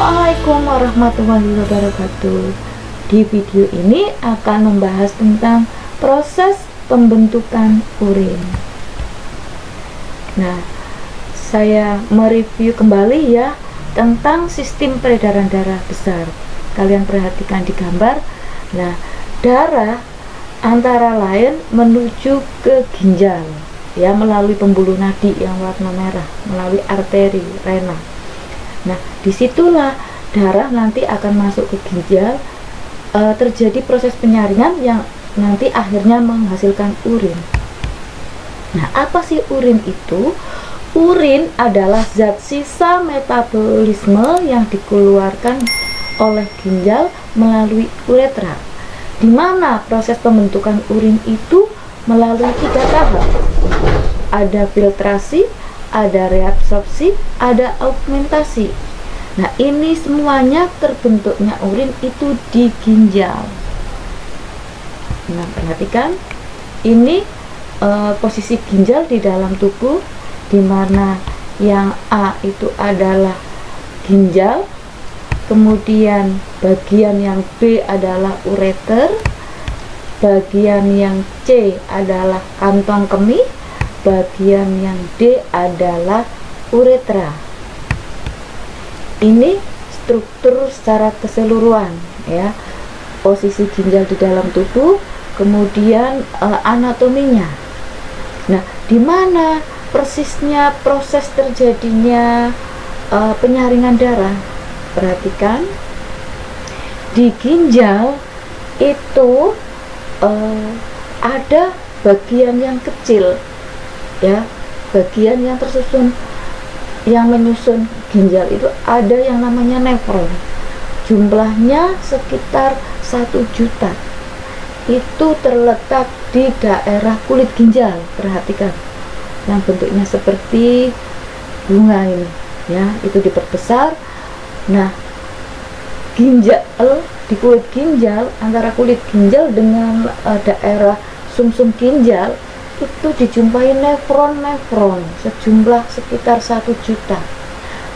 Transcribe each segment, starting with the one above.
Assalamualaikum warahmatullahi wabarakatuh. Di video ini akan membahas tentang proses pembentukan urin. Nah, saya mereview kembali ya tentang sistem peredaran darah besar. Kalian perhatikan di gambar. Nah, darah antara lain menuju ke ginjal ya melalui pembuluh nadi yang warna merah, melalui arteri rena. Nah, disitulah darah nanti akan masuk ke ginjal, terjadi proses penyaringan yang nanti akhirnya menghasilkan urin. Nah, apa sih urin itu? Urin adalah zat sisa metabolisme yang dikeluarkan oleh ginjal melalui uretra, di mana proses pembentukan urin itu melalui 3 tahap. Ada filtrasi, ada reabsorpsi, ada augmentasi. Nah, ini semuanya terbentuknya urin itu di ginjal. Nah, perhatikan ini posisi ginjal di dalam tubuh, di mana yang A itu adalah ginjal, kemudian bagian yang B adalah ureter, bagian yang C adalah kantong kemih, bagian yang D adalah uretra. Ini struktur secara keseluruhan ya, posisi ginjal di dalam tubuh, kemudian anatominya. Nah, di mana persisnya proses terjadinya penyaringan darah? Perhatikan di ginjal itu ada bagian yang kecil ya, bagian yang tersusun, yang menyusun ginjal itu ada yang namanya nefron. Jumlahnya sekitar 1 juta. Itu terletak di daerah kulit ginjal. Perhatikan, yang bentuknya seperti bunga ini ya, itu diperbesar. Nah, ginjal di kulit ginjal, antara kulit ginjal dengan daerah sumsum ginjal itu dijumpai nefron-nefron sejumlah sekitar 1 juta.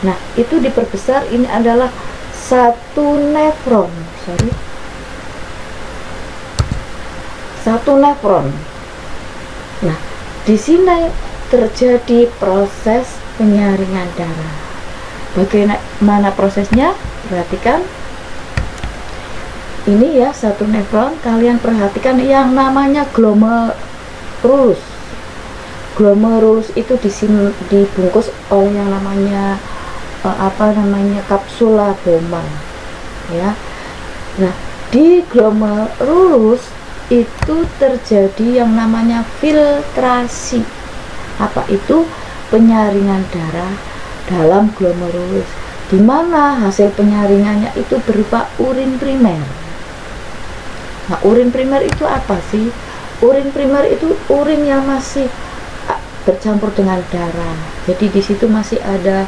Nah, itu diperbesar, ini adalah 1 nefron, satu nefron. Nah, di sini terjadi proses penyaringan darah. Bagaimana prosesnya? Perhatikan. Ini ya, 1 nefron. Kalian perhatikan yang namanya glomerulus. Glomerulus itu dibungkus oleh yang namanya kapsula Bowman ya. Nah, di glomerulus itu terjadi yang namanya filtrasi. Apa itu? Penyaringan darah dalam glomerulus, di mana hasil penyaringannya itu berupa urin primer. Nah, urin primer itu apa sih? Urin primer itu urin yang masih bercampur dengan darah. Jadi di situ masih ada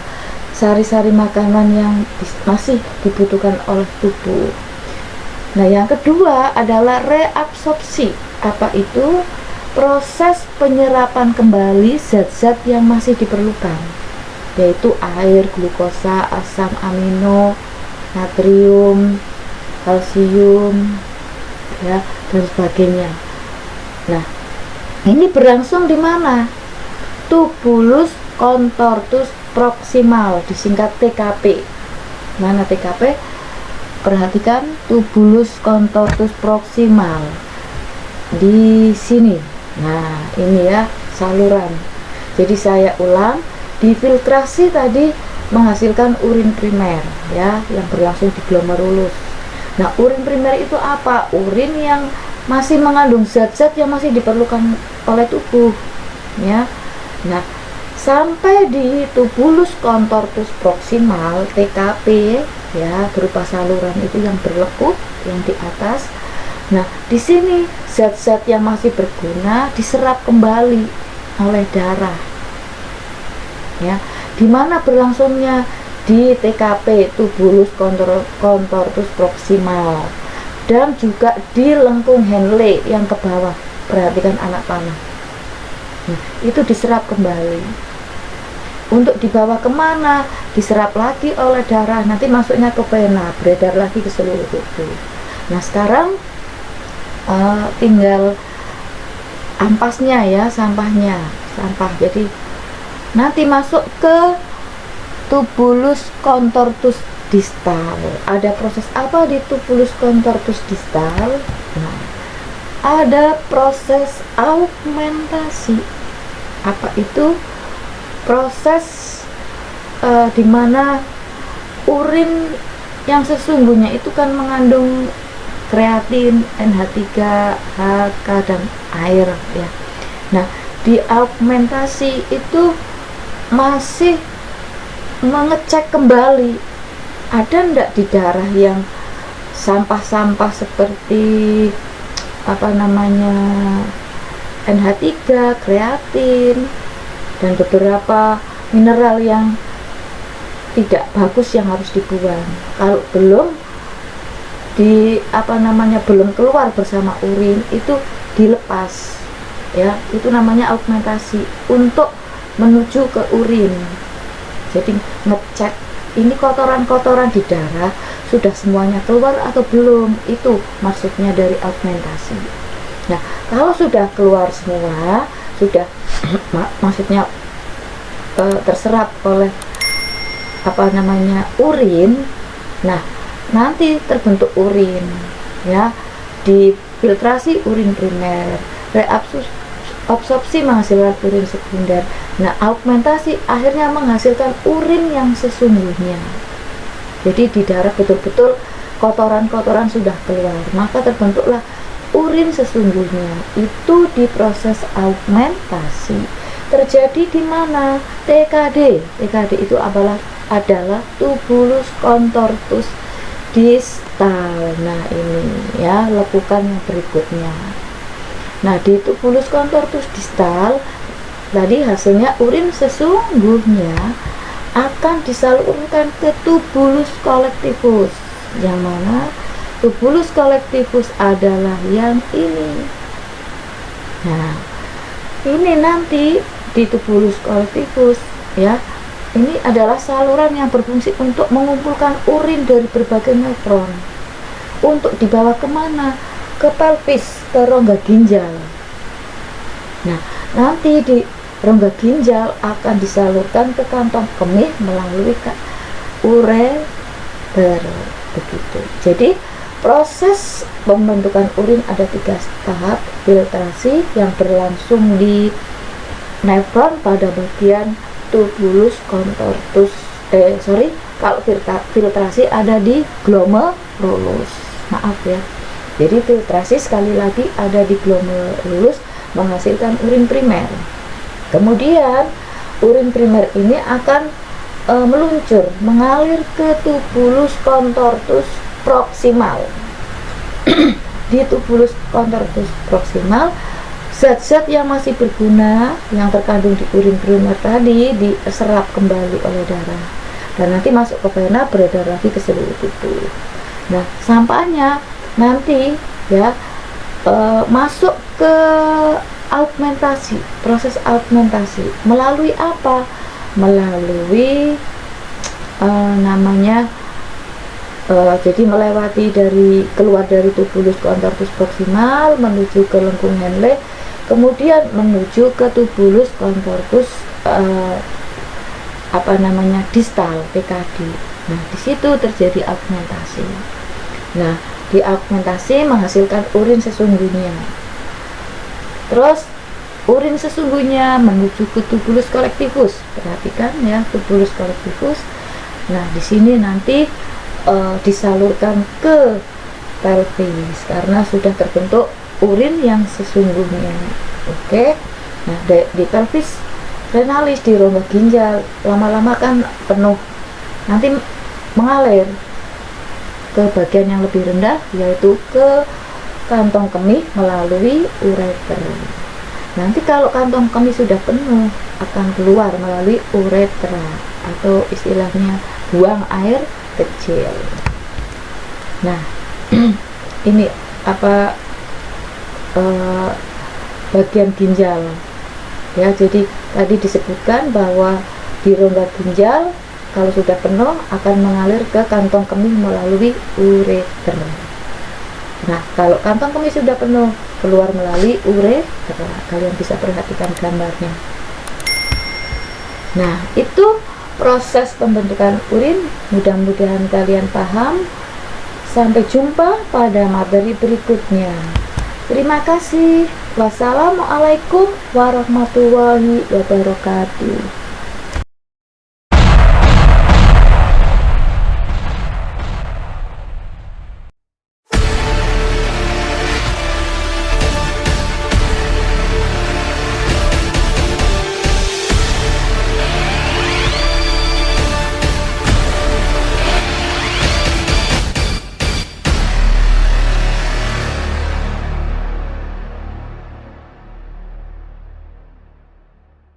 sari-sari makanan yang masih dibutuhkan oleh tubuh. Nah, yang kedua adalah reabsorpsi. Apa itu? Proses penyerapan kembali zat-zat yang masih diperlukan, yaitu air, glukosa, asam amino, natrium, kalsium ya, dan sebagainya. Nah, ini berlangsung di mana? Tubulus contortus proximal, disingkat TKP. Mana TKP? Perhatikan, tubulus contortus proximal di sini. Nah, ini ya saluran. Jadi saya ulang, difiltrasi tadi menghasilkan urin primer ya, yang berlangsung di glomerulus. Nah, urin primer itu apa? Urin yang masih mengandung zat-zat yang masih diperlukan oleh tubuh ya. Nah, sampai di tubulus contortus proximal TKP ya, berupa saluran itu yang berlekuk yang di atas. Nah, di sini zat-zat yang masih berguna diserap kembali oleh darah ya. Di mana berlangsungnya? Di TKP, tubulus contortus proximal, dan juga di lengkung Henle yang ke bawah. Perhatikan anak panah. Nah, itu diserap kembali. untuk dibawa kemana, diserap lagi oleh darah, nanti masuknya ke vena, beredar lagi ke seluruh tubuh. Nah sekarang tinggal ampasnya ya, sampah. Jadi nanti masuk ke tubulus contortus distal. Ada proses apa di tubulus contortus distal? Nah, ada proses augmentasi. Apa itu? Proses dimana urin yang sesungguhnya itu kan mengandung kreatin, NH3, HK, dan air ya. Nah, di augmentasi itu masih mengecek kembali ada ndak di darah yang sampah-sampah seperti NH3, kreatin, dan beberapa mineral yang tidak bagus yang harus dibuang. Kalau belum belum keluar bersama urin, itu dilepas ya, itu namanya augmentasi untuk menuju ke urin. Jadi ngecek ini kotoran-kotoran di darah sudah semuanya keluar atau belum, itu maksudnya dari augmentasi. Nah kalau sudah keluar semua, sudah maksudnya terserap oleh urin, nah nanti terbentuk urin ya, difiltrasi urin primer, reabsorpsi menghasilkan urin sekunder. Nah augmentasi akhirnya menghasilkan urin yang sesungguhnya. Jadi di darah betul-betul kotoran-kotoran sudah keluar, maka terbentuklah urin sesungguhnya. Itu di proses augmentasi terjadi di mana? TKD. TKD itu adalah tubulus contortus distal. Nah ini ya, lekukan yang berikutnya. Nah di tubulus contortus distal tadi hasilnya urin sesungguhnya akan disalurkan ke tubulus collectivus, yang mana tubulus collectivus adalah yang ini. Nah ini nanti di tubulus collectivus ya, ini adalah saluran yang berfungsi untuk mengumpulkan urin dari berbagai nephron untuk dibawa kemana? Ke pelvis, ke rongga ginjal. Nah nanti di rongga ginjal akan disalurkan ke kantong kemih melalui ureter, begitu. Jadi proses pembentukan urin ada 3 tahap. Filtrasi yang berlangsung di nephron pada bagian tubulus contortus, kalau filtrasi ada di glomerulus, maaf ya. Jadi filtrasi sekali lagi ada di glomerulus menghasilkan urin primer. Kemudian urin primer ini akan meluncur, mengalir ke tubulus contortus proximal. Di tubulus contortus proximal, zat-zat yang masih berguna yang terkandung di urin primer tadi diserap kembali oleh darah dan nanti masuk ke vena, beredar lagi ke seluruh tubuh. Nah sampahnya nanti ya masuk ke augmentasi, proses augmentasi melalui apa? Melalui jadi melewati keluar dari tubulus contortus proximal menuju ke lengkung Henle, kemudian menuju ke tubulus contortus distal, TKD. Nah di situ terjadi augmentasi. Nah di augmentasi menghasilkan urin sesungguhnya. Terus urin sesungguhnya menuju ke tubulus collectivus. Perhatikan ya, tubulus collectivus. Nah di sini nanti disalurkan ke pelvis karena sudah terbentuk urin yang sesungguhnya. Oke. Nah di pelvis renalis, di rongga ginjal, lama-lama kan penuh, nanti mengalir ke bagian yang lebih rendah, yaitu ke kantong kemih melalui ureter. Nanti kalau kantong kemih sudah penuh, akan keluar melalui uretra atau istilahnya buang air kecil. Nah ini bagian ginjal ya. Jadi tadi disebutkan bahwa di rongga ginjal kalau sudah penuh akan mengalir ke kantong kemih melalui ureter. Nah, kalau kantong kemih sudah penuh, keluar melalui ureter. Kalian bisa perhatikan gambarnya. Nah, itu proses pembentukan urin. Mudah-mudahan kalian paham. Sampai jumpa pada materi berikutnya. Terima kasih. Wassalamualaikum warahmatullahi wabarakatuh.